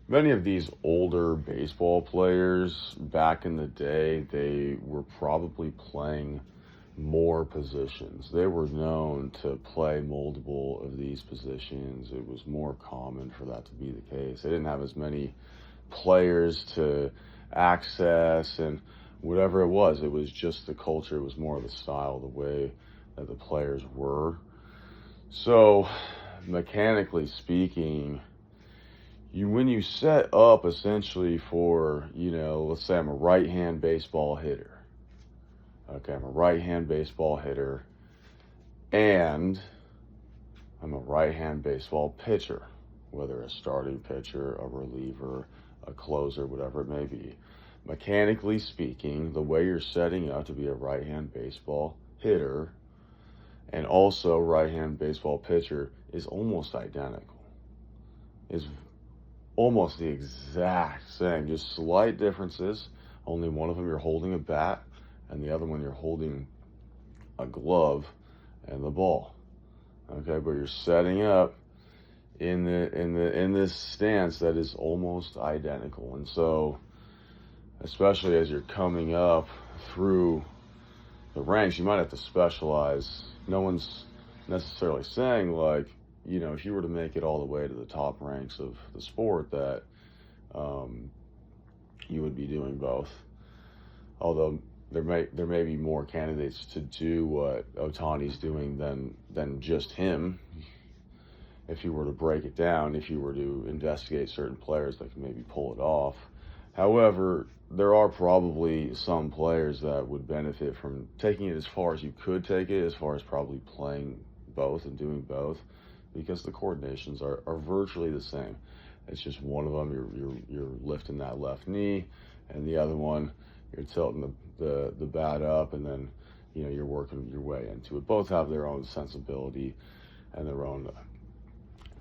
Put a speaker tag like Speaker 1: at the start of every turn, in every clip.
Speaker 1: Many of these older baseball players back in the day, they were probably playing more positions. They were known to play multiple of these positions. It was more common for that to be the case. They didn't have as many players to access and whatever it was just the culture. It was more of the style, the way that the players were. So, mechanically speaking, when you set up essentially for, let's say I'm a right-hand baseball hitter. Okay, I'm a right-hand baseball hitter and I'm a right-hand baseball pitcher, whether a starting pitcher, a reliever, a closer, whatever it may be. Mechanically speaking, the way you're setting up to be a right-hand baseball hitter and also right-hand baseball pitcher is almost identical. Is almost the exact same, just slight differences. Only one of them you're holding a bat, and the other one you're holding a glove and the ball. Okay, but you're setting up in this stance that is almost identical. And so, especially as you're coming up through the ranks, you might have to specialize. No one's necessarily saying like, if you were to make it all the way to the top ranks of the sport, that you would be doing both. Although there may be more candidates to do what Otani's doing than just him. If you were to break it down, if you were to investigate certain players that can maybe pull it off. However, there are probably some players that would benefit from taking it as far as you could take it, as far as probably playing both and doing both, because the coordinations are virtually the same. It's just one of them you're lifting that left knee, and the other one you're tilting the bat up, and then you're working your way into it. Both have their own sensibility and their own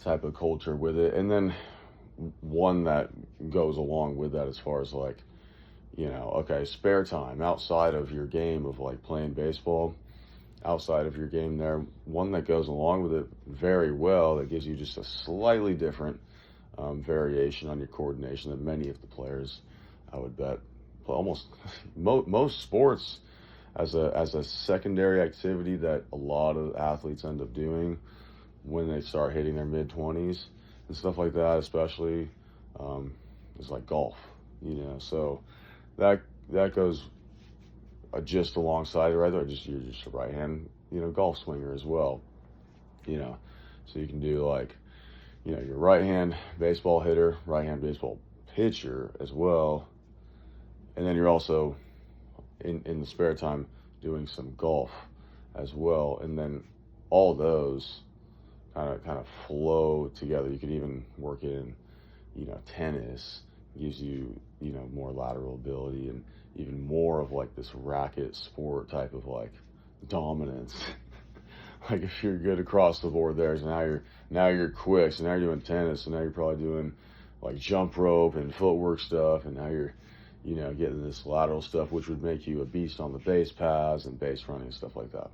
Speaker 1: type of culture with it, and then one that goes along with that as far as like, okay, spare time outside of your game of like playing baseball, outside of your game there, one that goes along with it very well, that gives you just a slightly different variation on your coordination than many of the players, I would bet, almost most sports as a secondary activity that a lot of athletes end up doing when they start hitting their mid-20s and stuff like that, especially, is like golf, so that goes just alongside it right there. You're just a right hand, golf swinger as well, so you can do like, your right hand baseball hitter, right hand baseball pitcher as well, and then you're also in the spare time doing some golf as well, and then all those kind of flow together. You could even work it in, tennis. Gives you, more lateral ability and even more of like this racket sport type of like dominance. Like if you're good across the board there, so now you're quick. So now you're doing tennis, so now you're probably doing like jump rope and footwork stuff, and now you're, getting this lateral stuff, which would make you a beast on the base paths and base running and stuff like that.